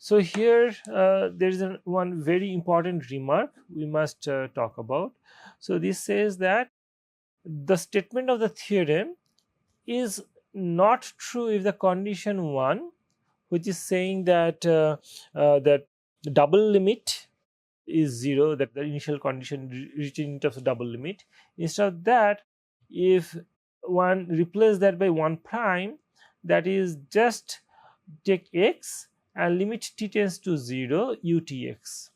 So here there is one very important remark we must talk about. So this says that the statement of the theorem is not true if the condition 1, which is saying that that the double limit is 0, that the initial condition reaching in terms of double limit. Instead of that, if one replace that by 1 prime, that is just take x and limit t tends to 0 utx,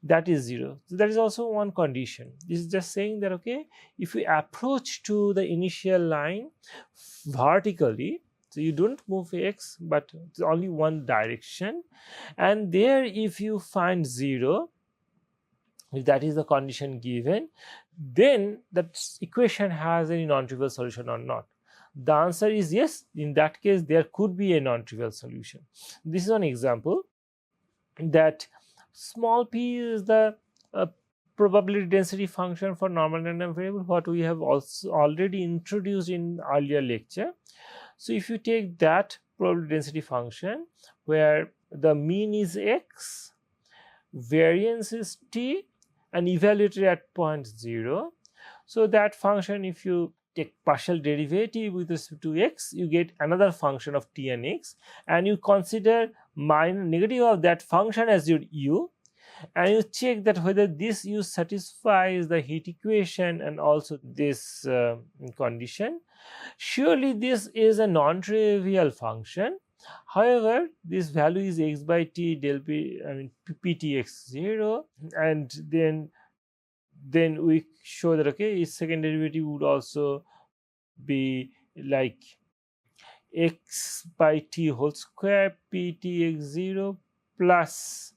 that is 0. So that is also one condition. This is just saying that okay, if we approach to the initial line vertically, so you don't move x but it's only one direction, and there if you find 0, if that is the condition given, then that equation has any non-trivial solution or not. The answer is yes. In that case, there could be a non-trivial solution. This is an example that small p is the probability density function for normal random variable, what we have also already introduced in earlier lecture. So if you take that probability density function where the mean is x, variance is t, and evaluated at point 0, so that function, if you take partial derivative with respect to x, you get another function of t and x, and you consider negative of that function as your u, and you check that whether this u satisfies the heat equation and also this condition. Surely this is a non-trivial function. However, this value is x by t del p, I mean ptx0, and then we show that okay, its second derivative would also be like x by t whole square ptx0 plus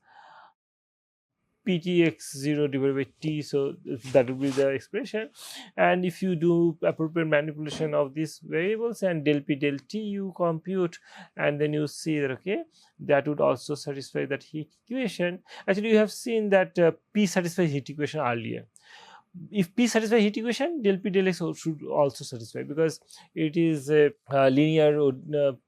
ptx0 divided by t. So that will be the expression, and if you do appropriate manipulation of these variables and del p del t, you compute, and then you see that okay, that would also satisfy that heat equation. Actually, you have seen that p satisfies heat equation earlier. If p satisfies heat equation, del p del x should also satisfy, because it is a linear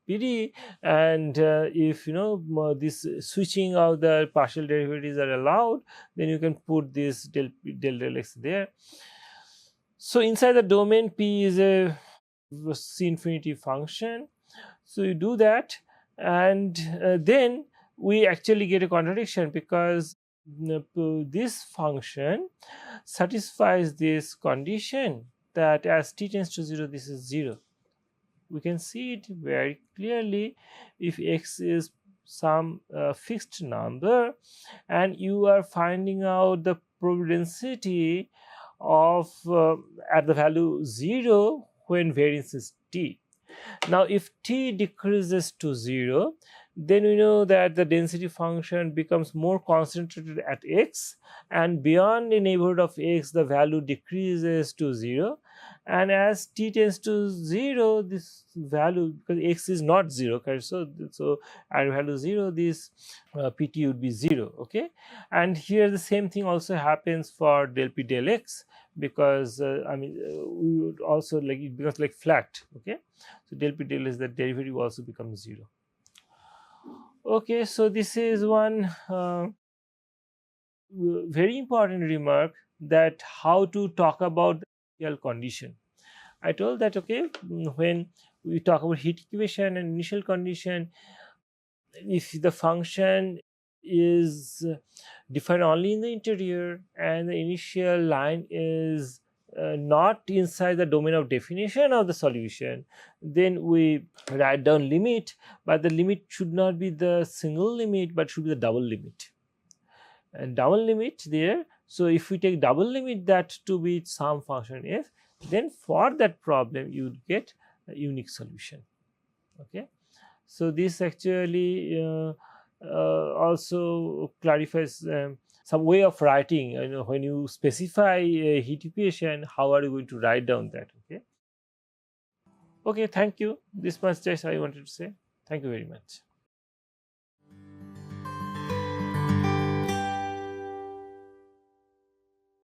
PD, and if you know this switching of the partial derivatives are allowed, then you can put this del p del x there. So inside the domain, p is a C infinity function. So you do that, and then we actually get a contradiction, because this function satisfies this condition that as t tends to 0, this is 0. We can see it very clearly if x is some fixed number and you are finding out the probability density of at the value 0 when variance is t. Now if t decreases to 0, then we know that the density function becomes more concentrated at x, and beyond the neighborhood of x the value decreases to 0, and as t tends to 0, this value, because x is not 0, correct? So at value 0, this pt would be 0. Okay, and here the same thing also happens for del p del x, because we would also like it becomes like flat. Okay, so del p del x, the derivative also becomes 0. Okay, so this is one very important remark, that how to talk about the initial condition. I told that okay, when we talk about heat equation and initial condition, if the function is defined only in the interior and the initial line is not inside the domain of definition of the solution, then we write down limit, but the limit should not be the single limit but should be the double limit, and double limit there. So if we take double limit that to be some function f, then for that problem you would get a unique solution. Okay, so this actually also clarifies some way of writing, when you specify a heat equation, how are you going to write down that? Okay, thank you. This much just I wanted to say. Thank you very much.